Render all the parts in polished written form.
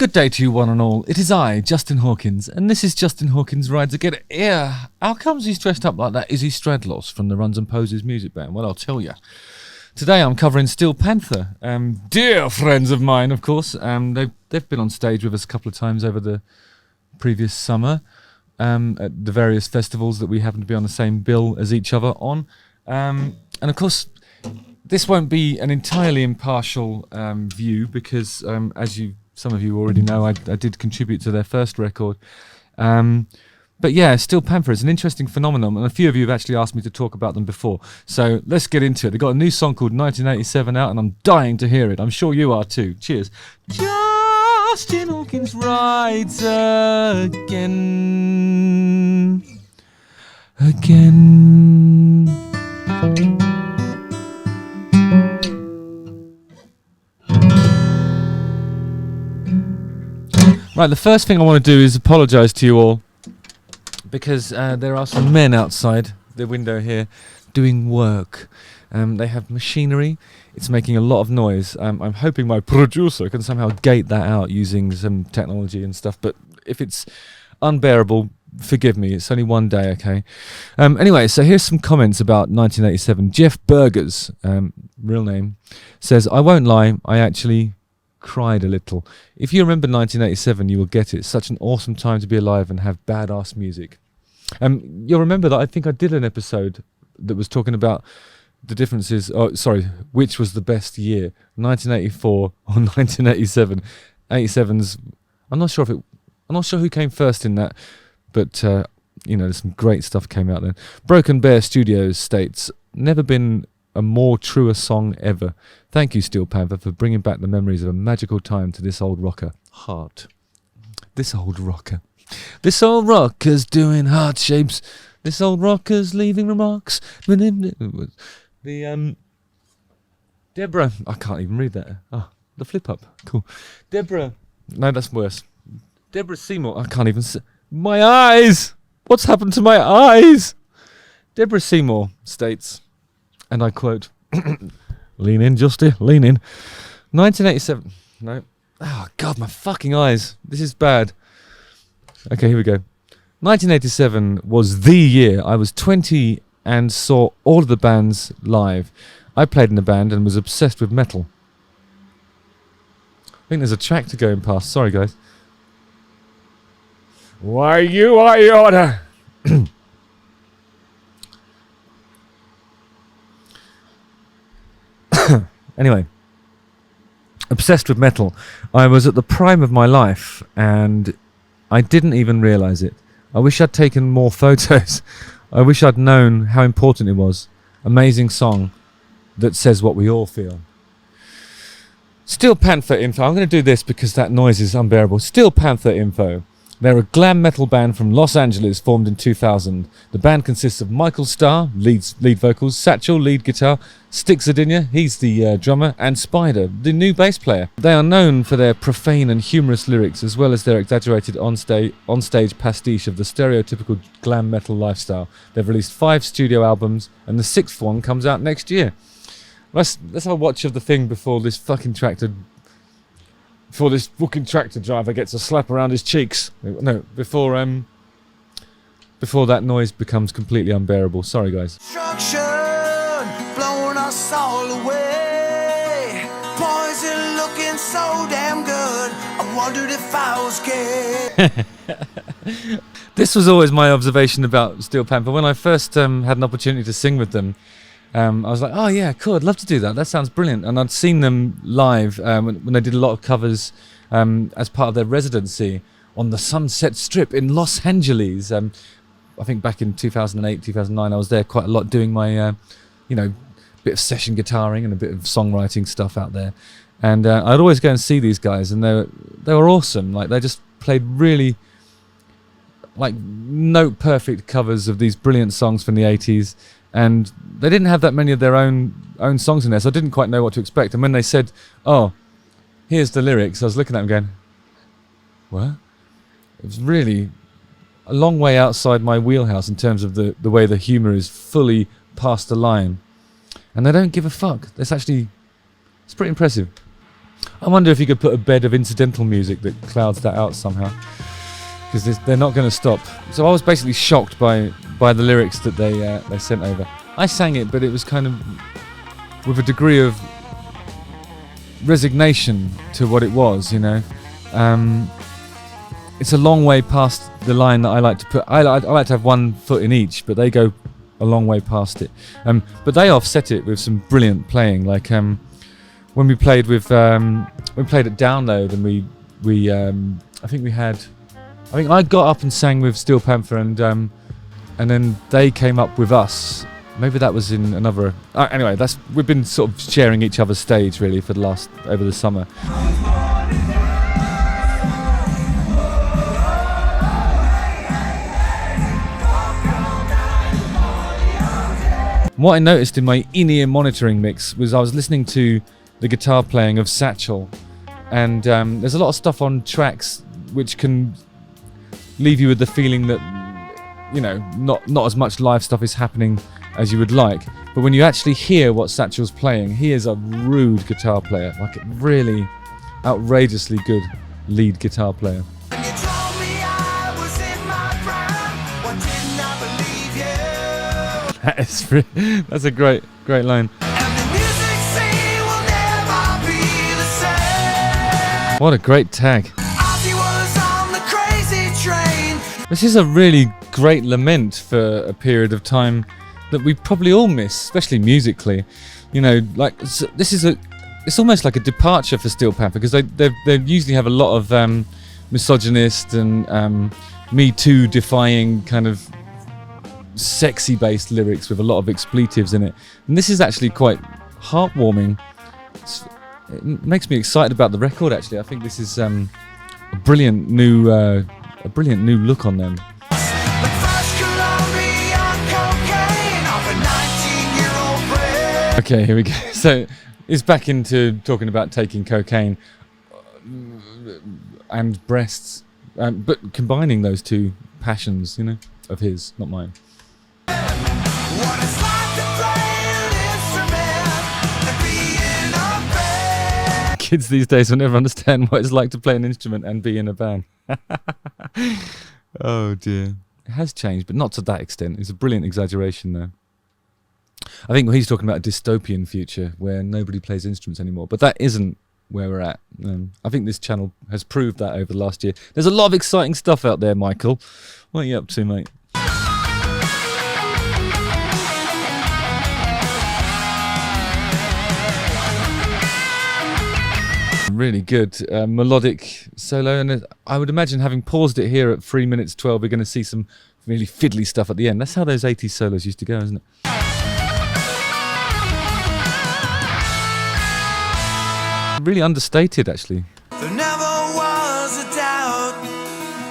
Good day to you one and all. It is I, Justin Hawkins, and this is Justin Hawkins Rides Again. Yeah, how comes he's dressed up like that? Is he Stradlos from the Runs and Poses music band? Well, I'll tell you. Today I'm covering Steel Panther. Dear friends of mine, of course. They've been on stage with us a couple of times over the previous summer at the various festivals that we happen to be on the same bill as each other on. And of course, this won't be an entirely impartial view because, as some of you already know, I did contribute to their first record. But yeah, Steel Panther is an interesting phenomenon, and a few of you have actually asked me to talk about them before. So let's get into it. They've got a new song called 1987 out, and I'm dying to hear it. I'm sure you are too. Cheers. Justin Hawkins rides again. Right, the first thing I want to do is apologise to you all because there are some men outside the window here doing work. They have machinery. It's making a lot of noise. I'm hoping my producer can somehow gate that out using some technology and stuff, but if it's unbearable, forgive me. It's only one day, okay? Anyway, so here's some comments about 1987. Jeff Burgers, real name, says, I won't lie, I actually cried a little. If you remember 1987, you will get it. Such an awesome time to be alive and have badass music. You'll remember that I think I did an episode that was talking about the differences. Oh, sorry, which was the best year, 1984 or 1987? 87's. I'm not sure who came first in that, but some great stuff came out then. Broken Bear Studios states, never been a more truer song ever. Thank you, Steel Panther, for bringing back the memories of a magical time to this old rocker. Heart. This old rocker. This old rocker's doing heart shapes. This old rocker's leaving remarks. The Deborah. I can't even read that. Oh, the flip up. Cool. Deborah. No, that's worse. Deborah Seymour. I can't even see. My eyes. What's happened to my eyes? Deborah Seymour states, and I quote, lean in, Justy, lean in. 1987. No. Oh, God, my fucking eyes. This is bad. Okay, here we go. 1987 was the year. I was 20 and saw all of the bands live. I played in a band and was obsessed with metal. I think there's a tractor going past. Sorry, guys. Why, you are Yoda. Anyway, obsessed with metal. I was at the prime of my life and I didn't even realise it. I wish I'd taken more photos. I wish I'd known how important it was. Amazing song that says what we all feel. Steel Panther info. I'm going to do this because that noise is unbearable. Steel Panther info. They're a glam metal band from Los Angeles formed in 2000. The band consists of Michael Starr, lead vocals, Satchel, lead guitar, Stick Zadinia, he's the drummer, and Spider, the new bass player. They are known for their profane and humorous lyrics as well as their exaggerated on-stage pastiche of the stereotypical glam metal lifestyle. They've released 5 studio albums and the 6th one comes out next year. Let's have a watch of the thing before this fucking tractor driver gets a slap around his cheeks. No, before that noise becomes completely unbearable. Sorry, guys. Destruction, blowing us all away. Poison looking so damn good. I wondered if I was gay. This was always my observation about Steel Panther. When I first had an opportunity to sing with them, I was like, oh yeah, cool, I'd love to do that. That sounds brilliant. And I'd seen them live when they did a lot of covers as part of their residency on the Sunset Strip in Los Angeles. I think back in 2008, 2009, I was there quite a lot doing my, bit of session guitaring and a bit of songwriting stuff out there. And I'd always go and see these guys, and they were awesome. Like, they just played really, like, note perfect covers of these brilliant songs from the 80s. And they didn't have that many of their own songs in there, so I didn't quite know what to expect. And when they said, oh, here's the lyrics, I was looking at them going, what? It was really a long way outside my wheelhouse in terms of the way the humour is fully past the line. And they don't give a fuck. It's pretty impressive. I wonder if you could put a bed of incidental music that clouds that out somehow, because they're not going to stop. So I was basically shocked by the lyrics that they sent over. I sang it, but it was kind of with a degree of resignation to what it was, you know. It's a long way past the line that I like to put. I like to have one foot in each, but they go a long way past it. But they offset it with some brilliant playing. Like when we played with when we played at Download, and I think I got up and sang with Steel Panther, and then they came up with us. Maybe that was in another. Anyway, we've been sort of sharing each other's stage really for over the summer. What I noticed in my in-ear monitoring mix was I was listening to the guitar playing of Satchel, and there's a lot of stuff on tracks which can leave you with the feeling that, you know, not as much live stuff is happening as you would like. But when you actually hear what Satchel's playing, he is a rude guitar player, like a really outrageously good lead guitar player. That's a great line. What a great tag. This is a really great lament for a period of time that we probably all miss, especially musically. You know, like it's almost like a departure for Steel Panther, because they usually have a lot of misogynist and Me Too defying kind of sexy based lyrics with a lot of expletives in it, and this is actually quite heartwarming. It makes me excited about the record. Actually, I think this is a brilliant new look on them. Okay, here we go. So it's back into talking about taking cocaine and breasts, but combining those two passions, you know, of his, not mine. Kids these days will never understand what it's like to play an instrument and be in a band. Oh dear. It has changed, but not to that extent. It's a brilliant exaggeration though. I think he's talking about a dystopian future where nobody plays instruments anymore, but that isn't where we're at. I think this channel has proved that over the last year. There's a lot of exciting stuff out there, Michael. What are you up to, mate? Really good melodic solo, and I would imagine, having paused it here at 3 minutes 12, we're going to see some really fiddly stuff at the end. That's how those 80s solos used to go, isn't it? Really understated, actually. There never was a doubt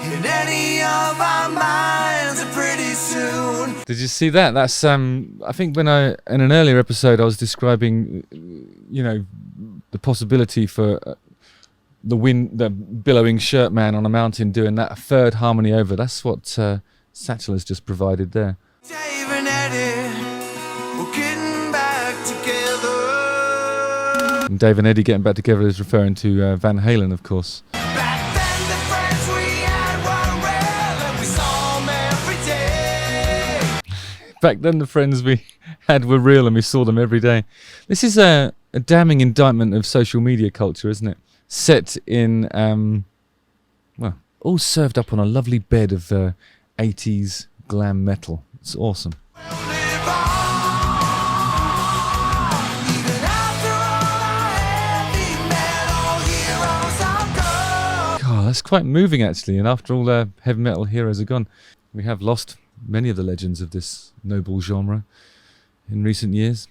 in any of our minds pretty soon. Did you see that? That's I think in an earlier episode I was describing, you know, the possibility for the billowing shirt man on a mountain doing that third harmony over. That's what Satchel has just provided there. Dave and Eddie, we're getting back together. And Dave and Eddie getting back together is referring to Van Halen, of course. Back then the friends we had were real and we saw them every day. Back then the friends we had were real and we saw them every day. This is a damning indictment of social media culture, isn't it? Set in, well, all served up on a lovely bed of 80s glam metal. It's awesome. God, that's quite moving, actually. And after all the heavy metal heroes are gone, we have lost many of the legends of this noble genre in recent years.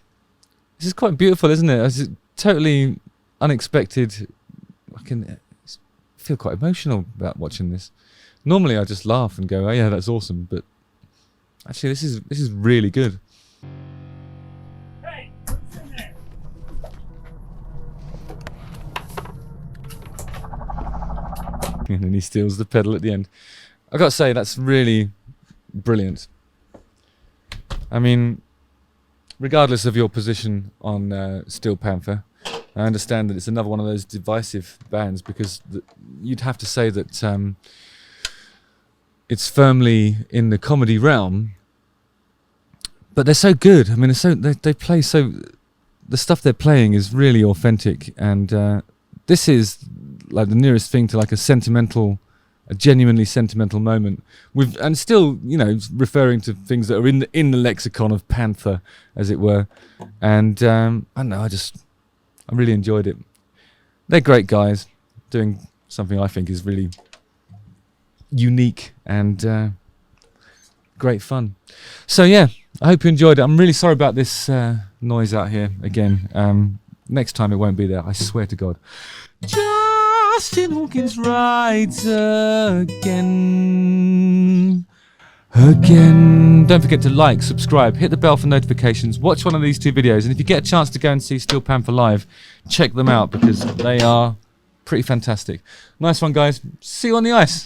This is quite beautiful, isn't it? It's totally unexpected. I can feel quite emotional about watching this. Normally I just laugh and go, oh yeah, that's awesome, but actually this is really good. Hey, what's in there? And then he steals the pedal at the end. I've got to say, that's really brilliant. I mean, regardless of your position on Steel Panther, I understand that it's another one of those divisive bands because you'd have to say that it's firmly in the comedy realm, but they're so good. I mean, they play so. The stuff they're playing is really authentic, and this is like the nearest thing to like a genuinely sentimental moment. And still, you know, referring to things that are in the lexicon of Panther, as it were. And I don't know, I really enjoyed it. They're great guys, doing something I think is really unique and great fun. So yeah, I hope you enjoyed it. I'm really sorry about this noise out here again. Next time it won't be there, I swear to God. Justin Hawkins rides again. Don't forget to like, subscribe, hit the bell for notifications, watch one of these 2 videos, and if you get a chance to go and see Steel Panther live, check them out because they are pretty fantastic. Nice one, guys. See you on the ice.